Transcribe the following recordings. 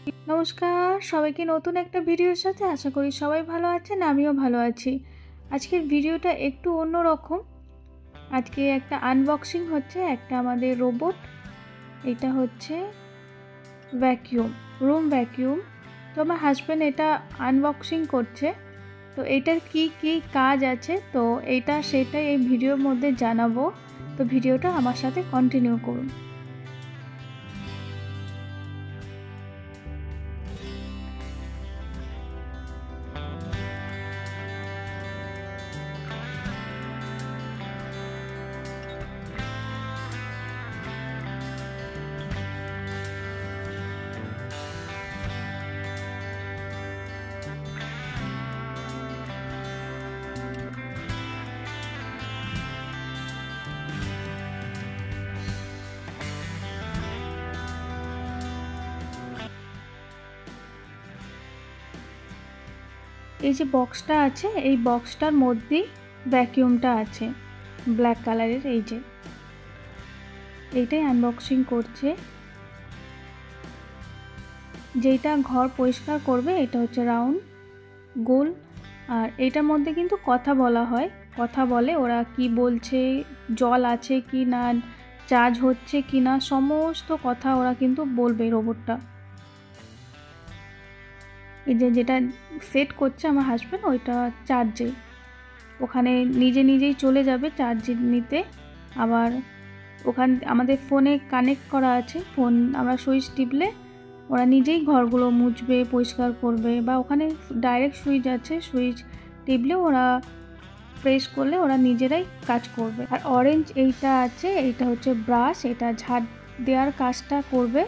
নমস্কার সবাইকে নতুন একটা ভিডিওর সাথে আশা করি সবাই ভালো আছেন, আমিও ভালো আছি। আজকের ভিডিওটা একটু অন্যরকম। আজকে একটা আনবক্সিং হচ্ছে একটা আমাদের রোবট। এটা হচ্ছে ভ্যাকিউম, রুম ভ্যাকিউম। তো আমার হাজব্যান্ড এটা আনবক্সিং করছে। তো এটার কি কি কাজ আছে তো এইটা সেটাই এই ভিডিওর মধ্যে জানাবো। তো ভিডিওটা আমার সাথে কন্টিনিউ করুন। এই যে বক্সটা আছে, এই বক্সটার মধ্যেই ভ্যাকিউমটা আছে ব্ল্যাক কালারের। এই যে এইটাই আনবক্সিং করছে। যেটা ঘর পরিষ্কার করবে এটা হচ্ছে রাউন্ড গোল, আর এটার মধ্যে কিন্তু কথা বলা হয়, কথা বলে ওরা কি বলছে, জল আছে কি না, চার্জ হচ্ছে কি না, সমস্ত কথা ওরা কিন্তু বলবে রোবটটা। এই যে যেটা সেট করছে আমার হাজব্যান্ড ওইটা চার্জে, ওখানে নিজে নিজেই চলে যাবে চার্জ নিতে। আবার ওখানে আমাদের ফোনে কানেক্ট করা আছে, ফোন আমরা সুইচ টিপলে ওরা নিজেই ঘরগুলো মুছবে, পরিষ্কার করবে। বা ওখানে ডাইরেক্ট সুইচ আছে, সুইচ টিপলে ওরা প্রেস করলে ওরা নিজেরাই কাজ করবে। আর অরেঞ্জ এইটা আছে, এইটা হচ্ছে ব্রাশ, এটা ঝাড় দেওয়ার কাজটা করবে।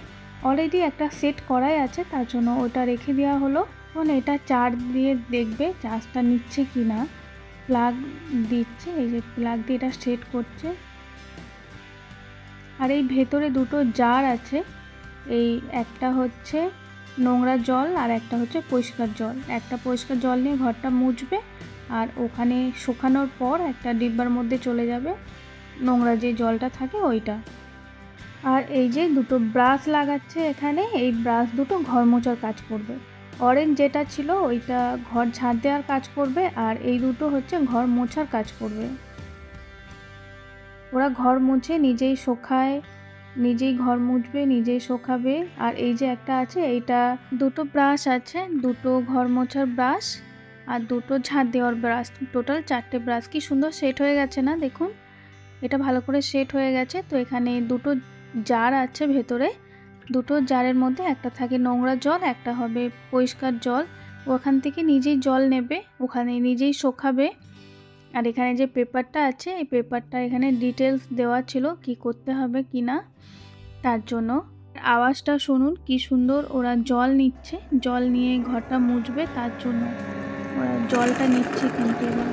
অলরেডি একটা সেট করাই আছে, তার জন্য ওটা রেখে দেওয়া হলো। এখন এটা চার্জ দিয়ে দেখবে চার্জটা নিচ্ছে কি না। প্লাগ দিচ্ছে, এই যে প্লাগ দিয়ে এটা সেট করছে। আর এই ভেতরে দুটো জার আছে, এই একটা হচ্ছে নোংরা জল আর একটা হচ্ছে পরিষ্কার জল। একটা পরিষ্কার জল নিয়ে ঘরটা মুছবে, আর ওখানে শুকানোর পর একটা ডিব্বার মধ্যে চলে যাবে নোংরা যে জলটা থাকে ওইটা। আর এই যে দুটো ব্রাশ লাগাচ্ছে এখানে, এই ব্রাশ দুটো ঘর মোছার কাজ করবে। অরেঞ্জ যেটা ছিল ওইটা ঘর ঝাড় দেওয়ার কাজ করবে, আর এই দুটো হচ্ছে ঘর মোছার কাজ করবে। ওরা ঘর মুছে নিজেই শোকায়, নিজেই ঘর মুছবে, নিজেই শোকাবে। আর এই যে একটা আছে, এইটা দুটো ব্রাশ আছে, দুটো ঘর মোছার ব্রাশ আর দুটো ঝাড় দেওয়ার ব্রাশ, টোটাল 4টে ব্রাশ। কি সুন্দর সেট হয়ে গেছে না, দেখুন এটা ভালো করে সেট হয়ে গেছে। তো এখানে দুটো জার আছে ভেতরে, দুটো জারের মধ্যে একটা থাকে নোংরা জল, একটা হবে পরিষ্কার জল। ওখান থেকে নিজেই জল নেবে, ওখানে নিজেই শোকাবে। আর এখানে যে পেপারটা আছে, এই পেপারটা এখানে ডিটেলস দেওয়া ছিল কি করতে হবে কি না, তার জন্য। আওয়াজটা শুনুন কি সুন্দর, ওরা জল নিচ্ছে, জল নিয়ে ঘরটা মুছবে, তার জন্য ওরা জলটা নিচ্ছে। কিন্তু এবার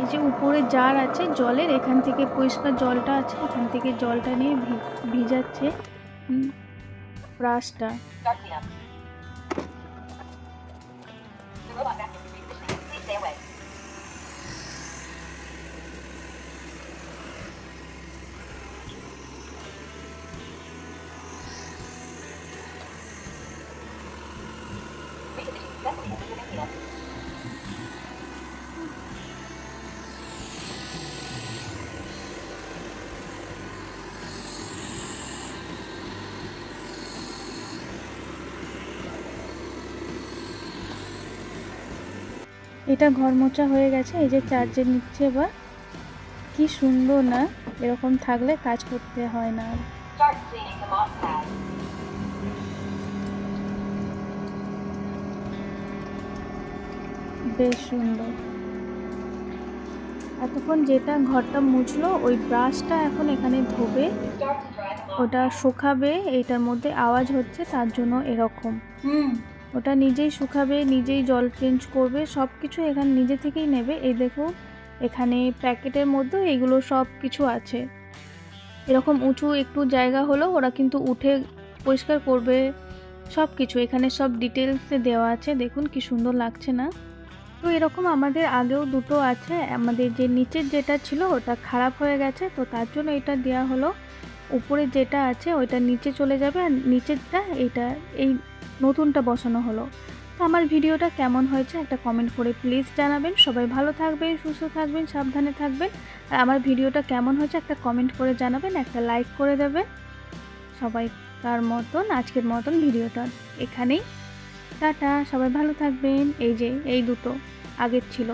এই যে উপরে জার আছে জলের, এখান থেকে পরিষ্কার জলটা আছে, এখান থেকে জলটা নিয়ে ভিজাচ্ছে ব্রাশটা। এটা ঘর মোছা হয়ে গেছে, এই যে চার্জে নিচ্ছে এবার। কি সুন্দর না, এরকম থাকলে কাজ করতে হয় না। বেশ সুন্দর। এতক্ষণ যেটা ঘরটা মুছলো ওই ব্রাশটা এখন এখানে ধোবে, ওটা শুকাবে। এইটার মধ্যে আওয়াজ হচ্ছে তার জন্য এরকম। ওটা নিজেই শুকাবে, নিজেই জল চেঞ্জ করবে, সব কিছু এখানে নিজে থেকেই নেবে। এই দেখো এখানে প্যাকেটের মধ্যে এগুলো সব কিছু আছে। এরকম উঁচু একটু জায়গা হলেও ওরা কিন্তু উঠে পরিষ্কার করবে সব কিছু। এখানে সব ডিটেলসে দেওয়া আছে, দেখুন কি সুন্দর লাগছে না। তো এরকম আমাদের আগেও দুটো আছে, আমাদের যে নিচের যেটা ছিল ওটা খারাপ হয়ে গেছে, তো তার জন্য এটা দেওয়া হলো। উপরে যেটা আছে ওইটা নিচে চলে যাবে আর নিচেরটা এই নতুনটা বসানো হলো। তো আমার ভিডিওটা কেমন হয়েছে একটা কমেন্ট করে প্লিজ জানাবেন। সবাই ভালো থাকবেন, সুস্থ থাকবেন, সাবধানে থাকবেন। আর আমার ভিডিওটা কেমন হয়েছে একটা কমেন্ট করে জানাবেন, একটা লাইক করে দেবেন। সবাইকার মতন আজকের মতন ভিডিওটা এখানেই, টাটা, সবাই ভালো থাকবেন। এই যে এই দুটো আগের ছিল।